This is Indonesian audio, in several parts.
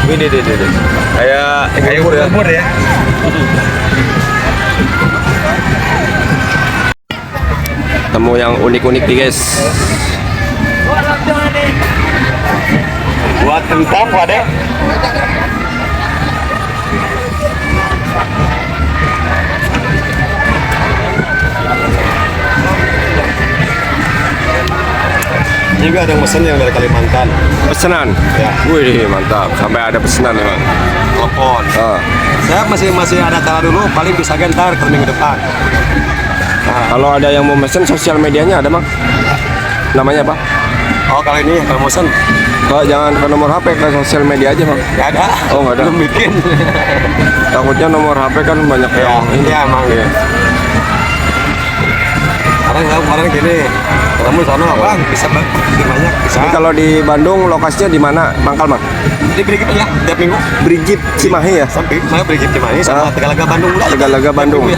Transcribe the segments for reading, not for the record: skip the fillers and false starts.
Ini deh. Kayak ubur ya. Temu yang unik-unik nih guys. Buat kentang pada. Juga ada yang pesen yang dari Kalimantan. Pesanan? Ya. Wih mantap. Sampai ada pesanan ya bang. Telepon. Saya masih ada cara dulu. Paling bisa gentar ke minggu depan. Kalau ada yang mau pesen, sosial medianya ada bang? Namanya apa? Oh kalau ini kalau pesen. Kalau jangan ke nomor HP, ke sosial media aja bang. Nggak ada. Oh nggak ada. Belum bikin. Takutnya nomor HP kan banyak yang ini. Iya emang. Iya. Karena saya kemarin gini, ketemu sana bang, bisa banyak. Bisa. Ini kalau di Bandung lokasinya di mana? Mangkal bang? Di Brigit ya, tiap minggu. Brigit Cimahi ya? Sampai saya Brigit Cimahi sama Tegalaga Bandung. Tegalaga Bandung. Ya.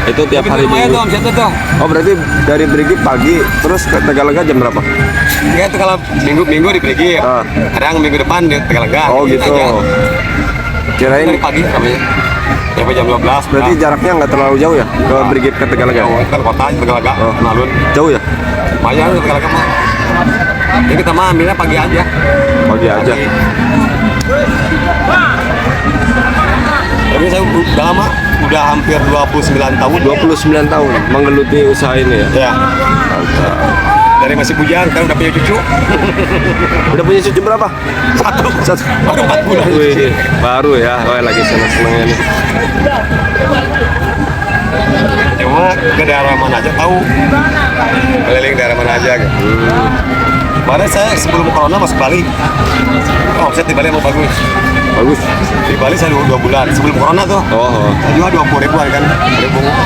Itu tiap hari lumayan minggu. tuh omsetnya tuh. Oh berarti dari Brigit pagi terus ke Tegalaga jam berapa? Ya itu kalau minggu di Brigit. Kadang minggu depan di Tegalaga. Oh gitu. Kirain dari pagi namanya. Sampai jam 12. Berarti jaraknya nggak terlalu jauh ya ke Brigit ke Tegalaga? Jauh, kan kota Tegalaga, Nalun. Jauh ya? Lumayan Tegalaga mah. Jadi kita mah ambilnya pagi aja. Pagi aja. Tapi saya udah lama, udah hampir 29 tahun. 29 tahun menggeluti usaha ini ya? Ya. Mantap. Dari masih bujang, sekarang udah punya cucu. Udah punya cucu berapa? Satu. Baru 4 bulan. Wih, baru ya. Wah, lagi seneng-senengnya nih. Cuma ke daerah mana aja tahu. Keliling daerah mana aja gitu. Kemarin saya sebelum corona masuk Bali. Omset di Bali mau bagus. Bagus. Di Bali saya 2 bulan sebelum corona tuh. Oh. Saya jual 20 ribuan kan.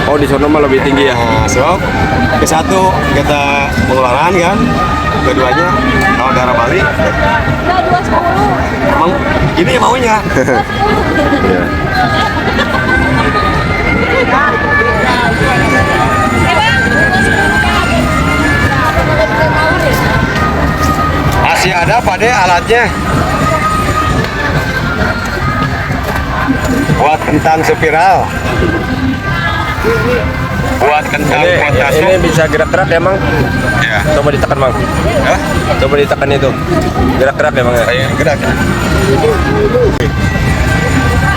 Oh di sana mah lebih tinggi ya? Nah, so ke satu kita pengeluaran kan. Keduanya kalau daerah Bali. Emang ini maunya. Iya. Masih ada pada alatnya. Buat kentang spiral. Buat kentang potato. Ini bisa gerak-gerak ya Mang? Ya. Coba ditekan Mang. Hah? Coba ditekan itu. Gerak-gerak ya Mang ya? Kayak gerak.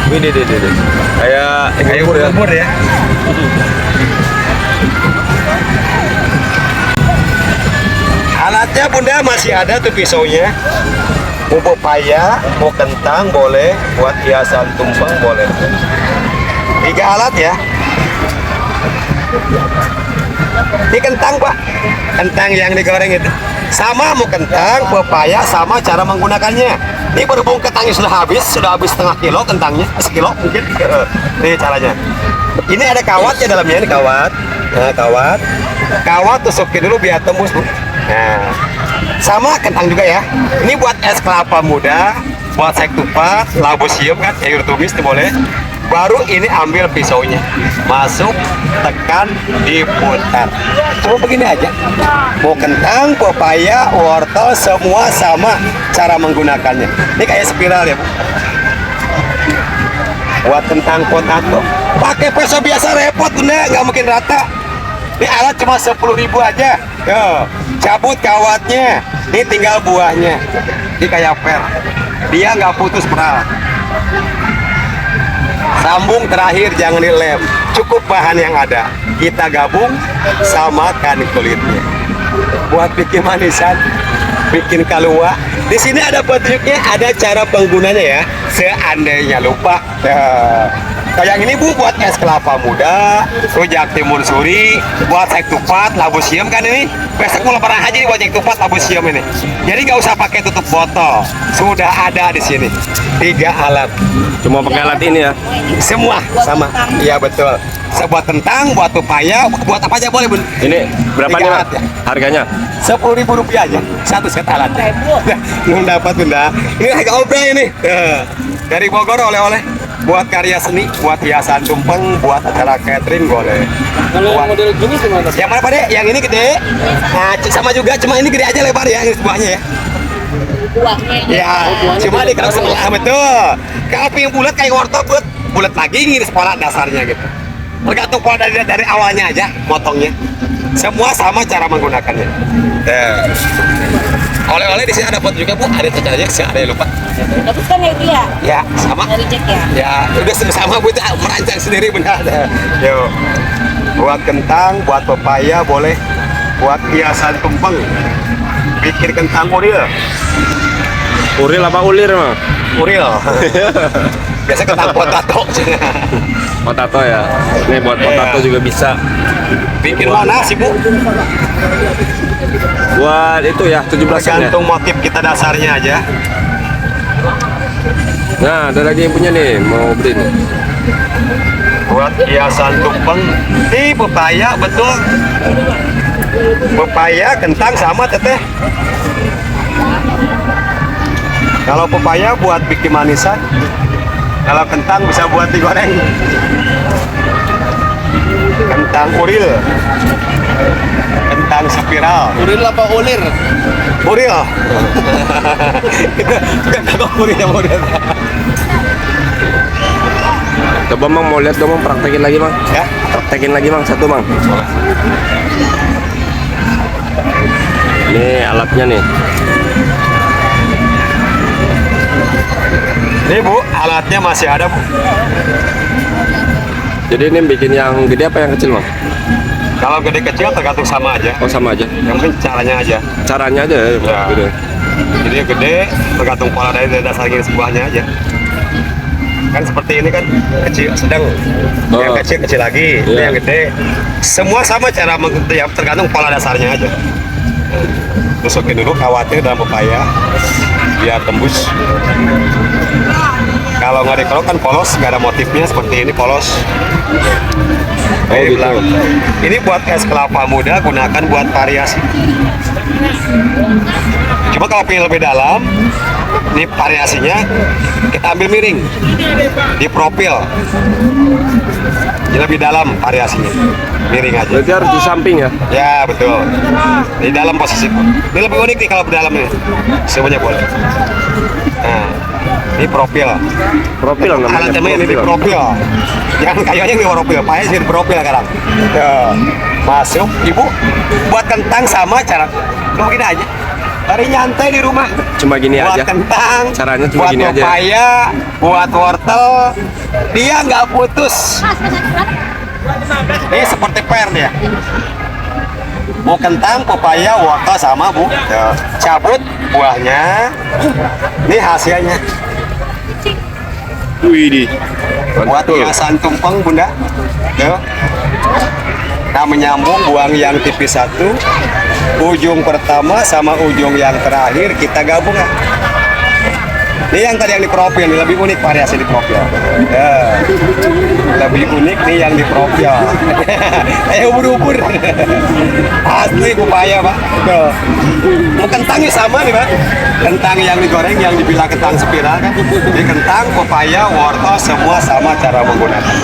Wih deh. Kayak ubur ya? Alatnya bunda masih ada tuh pisaunya. Mau pepaya, mau kentang boleh, buat hiasan tumpeng boleh. 3 alat ya. Ini kentang pak, kentang yang digoreng itu. Sama mau kentang, pepaya, sama cara menggunakannya. Ini berhubung kentangnya sudah habis setengah kilo kentangnya, sekilo mungkin. Nih caranya. Ini ada kawatnya dalamnya, ini kawat. Nah kawat tusukin dulu biar tembus bu. Nah, sama kentang juga ya. Ini buat es kelapa muda, buat sek tupat, labu siam kan, sayur tumis itu boleh. Baru ini ambil pisaunya, masuk, tekan, diputar. Cuma begini aja. Mau kentang, pepaya, wortel, semua sama cara menggunakannya. Ini kayak spiral ya bu. Buat kentang potato, pakai peso biasa repot bunda, nggak mungkin rata. Ini alat cuma 10.000 aja. Yo, cabut kawatnya, ini tinggal buahnya. Ini kayak per, dia nggak putus peral. Sambung terakhir jangan dilem, cukup bahan yang ada. Kita gabung, samakan kulitnya. Buat bikin manisan, bikin kalua. Di sini ada petunjuknya, ada cara penggunanya ya. Seandainya lupa. Kayak ini bu buat es kelapa muda, rujak timun suri, buat sek tupat, labu siam kan ini. Besok mau lebaran haji nih buat sek tupat, labu siam ini. Jadi nggak usah pakai tutup botol, sudah ada di sini. 3 alat. Cuma pakai alat ini ya? Semua sama. Iya betul. Sebuat kentang, buat pepaya, buat apa aja boleh bun. Ini berapa nih Mas? Ya? Harganya? 10.000 rupiah aja, satu set alat. Belum dapat bunda. Ini harga obrol ini. Dari Bogor oleh-oleh. Buat karya seni, buat hiasan tumpeng, buat acara catering boleh. Kalau yang model gini gimana? Yang mana Pak De? Yang ini gede. Nah, sama juga, cuma ini gede aja lebar ya, ini sebuahnya ya. buahnya. Ya, cuma di kerang sebelah betul. Kalau yang bulat kayak wortel bulat lagi ngiris pola dasarnya gitu. Tergantung pola dari awalnya aja, motongnya. Semua sama cara menggunakannya. Oleh-oleh di sini ada pot juga bu, ada cacahnya sih ada yang lupa. Dapat kan ya itu ya? Ya, sama. Dari Jack ya? Ya, udah sama bu, itu merancang sendiri benar. Yuk, buat kentang, buat pepaya boleh, buat hiasan tumpeng, bikin kentang uril. Uril apa ulir mah? Uril. Biasa kentang potato. Potato ya. Ini buat potato juga bisa. Bikin mana sih bu? Buat itu ya 17-an ya. Tergantung motif kita dasarnya aja. Nah, ada lagi yang punya nih, mau beli nih. Buat hiasan tumpeng, nih pepaya betul. Pepaya, kentang sama teteh. Kalau pepaya buat bikin manisan, kalau kentang bisa buat digoreng. Kentang uril, kentang spiral. Uril apa ulir? Uril. Kentang uril yang uril. Coba Mang mau lihat dong, Mang, praktekin lagi Mang. Ya. Praktekin lagi Mang, satu Mang. Ini alatnya nih. Ini bu, alatnya masih ada bu. Jadi ini bikin yang gede apa yang kecil Mang? Kalau gede kecil tergantung sama aja. Oh sama aja. Yang penting caranya aja. Caranya aja ya. Ya. Gede. Jadi yang gede tergantung pola dari dasar giris buahnya aja. Kan seperti ini kan kecil, sedang yang kecil kecil lagi, ini Iya. yang gede. Semua sama cara ya, tergantung pola dasarnya aja. Tusukin dulu khawatir dalam pepaya biar tembus. Kalau nggak dikerok kan polos, nggak ada motifnya seperti ini polos. Oh, gitu. Bilang, ini buat es kelapa muda, gunakan buat variasi. Cuma kalau pengen lebih dalam, ini variasinya kita ambil miring di profil. Ini lebih dalam variasinya, miring aja. Berarti harus di samping ya. Ya betul. Di dalam posisi. Ini lebih unik nih kalau di dalam nih. Semuanya boleh. Nah, ini profil. Profil namanya. Alatnya ini di profil. Jangan kayaknya di profil, payah sih di profil sekarang. Ya. Masuk, ibu buat kentang sama cara. Cuma gini aja. Dari nyantai di rumah. Cuma gini Buat aja. kentang, Caranya cuma buat gini aja. pepaya, buat wortel, dia nggak putus. Ini seperti per dia. Mau kentang, pepaya, wortel sama bu. Ya. Cabut buahnya. Ini hasilnya. Wih di. Buat hiasan tumpeng bunda. Tuh. Nah menyambung buang yang tipis satu, ujung pertama sama ujung yang terakhir kita gabung. Ini yang tadi yang di profil, ini lebih unik variasi di profil. Ya. Lebih unik nih yang di profil. Ubur-ubur. Asli pepaya pak. Tuh. Mau kentangnya sama nih pak. Kentang yang digoreng yang dibilang kentang spiral kan. Ini kentang, pepaya, wortel semua sama cara menggunakan.